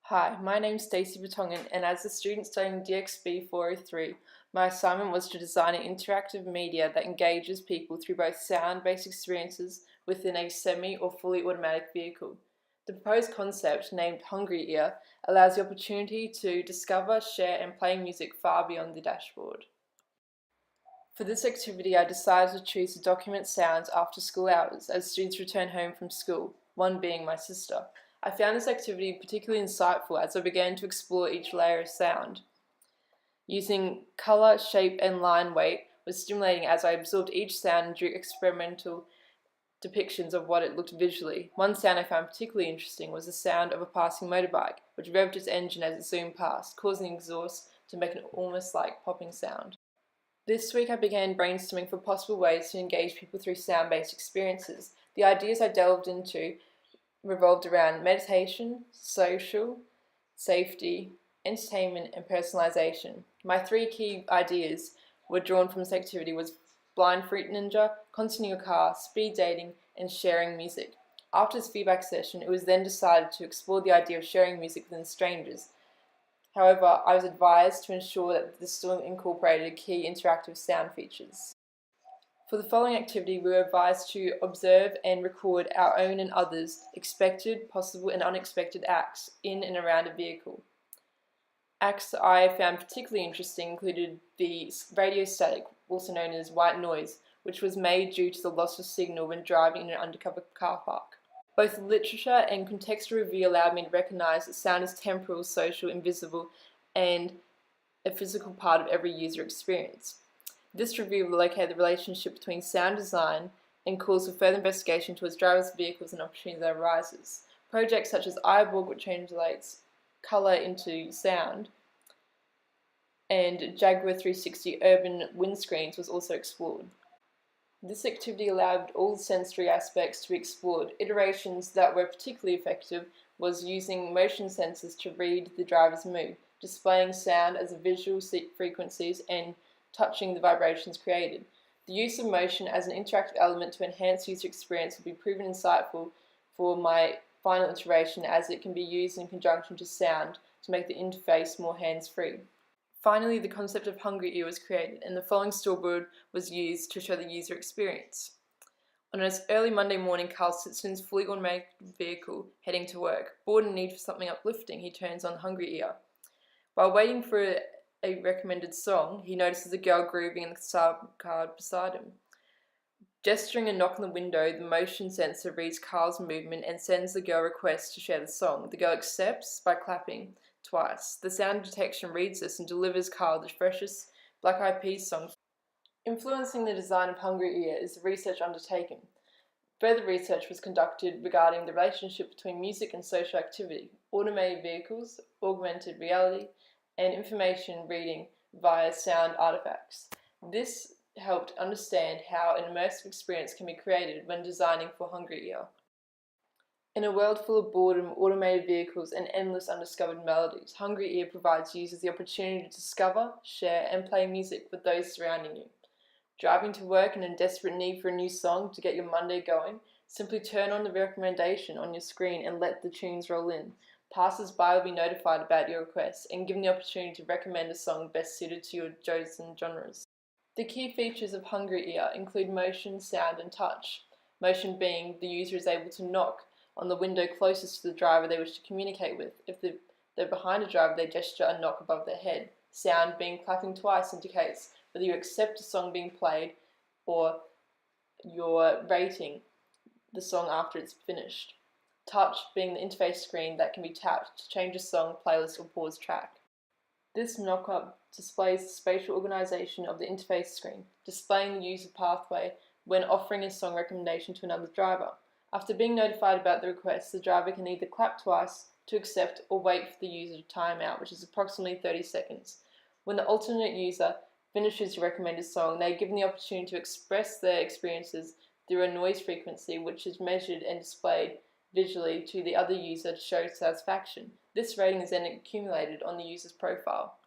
Hi, my name's Stacey and as a student studying DXB 403, my assignment was to design an interactive media that engages people through both sound-based experiences within a semi or fully automatic vehicle. The proposed concept, named Hungry Ear, allows the opportunity to discover, share and play music far beyond the dashboard. For this activity, I decided to choose to document sounds after school hours as students return home from school, one being my sister. I found this activity particularly insightful as I began to explore each layer of sound. Using colour, shape and line weight was stimulating as I absorbed each sound and drew experimental depictions of what it looked visually. One sound I found particularly interesting was the sound of a passing motorbike, which revved its engine as it zoomed past, causing the exhaust to make an almost like popping sound. This week I began brainstorming for possible ways to engage people through sound-based experiences. The ideas I delved into revolved around meditation, social, safety, entertainment and personalization. My three key ideas were drawn from this activity was blind fruit ninja, constantly your car, speed dating and sharing music. After this feedback session, it was then decided to explore the idea of sharing music within strangers. However, I was advised to ensure that this still incorporated key interactive sound features. For the following activity, we were advised to observe and record our own and others' expected, possible and unexpected acts in and around a vehicle. Acts I found particularly interesting included the radio static, also known as white noise, which was made due to the loss of signal when driving in an undercover car park. Both literature and contextual review allowed me to recognise that sound is temporal, social, invisible, and a physical part of every user experience. This review located the relationship between sound design and calls for further investigation towards drivers, vehicles, and opportunities that arises. Projects such as iBorg, which translates colour into sound, and Jaguar 360 urban windscreens was also explored. This activity allowed all sensory aspects to be explored. Iterations that were particularly effective was using motion sensors to read the driver's mood, displaying sound as visual frequencies and touching the vibrations created. The use of motion as an interactive element to enhance user experience will be proven insightful for my final iteration as it can be used in conjunction to sound to make the interface more hands-free. Finally, the concept of Hungry Ear was created, and the following storyboard was used to show the user experience. On an early Monday morning, Carl sits in his fully automated vehicle, heading to work. Bored and in need for something uplifting, he turns on Hungry Ear. While waiting for a recommended song, he notices a girl grooving in the sub car beside him. Gesturing a knock on the window, the motion sensor reads Carl's movement and sends the girl a request to share the song. The girl accepts by clapping twice. The sound detection reads this and delivers Carl the freshest Black Eyed Peas song. Influencing the design of Hungry Ear is the research undertaken. Further research was conducted regarding the relationship between music and social activity, automated vehicles, augmented reality, and information reading via sound artifacts. This helped understand how an immersive experience can be created when designing for Hungry Ear. In a world full of boredom, automated vehicles, and endless undiscovered melodies, Hungry Ear provides users the opportunity to discover, share, and play music with those surrounding you. Driving to work and in desperate need for a new song to get your Monday going? Simply turn on the recommendation on your screen and let the tunes roll in. Passers-by will be notified about your request and given the opportunity to recommend a song best suited to your chosen genres. The key features of Hungry Ear include motion, sound, and touch. Motion being the user is able to knock on the window closest to the driver they wish to communicate with. If they're behind a driver, they gesture a knock above their head. Sound being clapping twice indicates whether you accept a song being played or you're rating the song after it's finished. Touch being the interface screen that can be tapped to change a song, playlist, or pause track. This knock-up displays the spatial organization of the interface screen, displaying the user pathway when offering a song recommendation to another driver. After being notified about the request, the driver can either clap twice to accept or wait for the user to time out, which is approximately 30 seconds. When the alternate user finishes your recommended song, they are given the opportunity to express their experiences through a noise frequency which is measured and displayed visually to the other user to show satisfaction. This rating is then accumulated on the user's profile.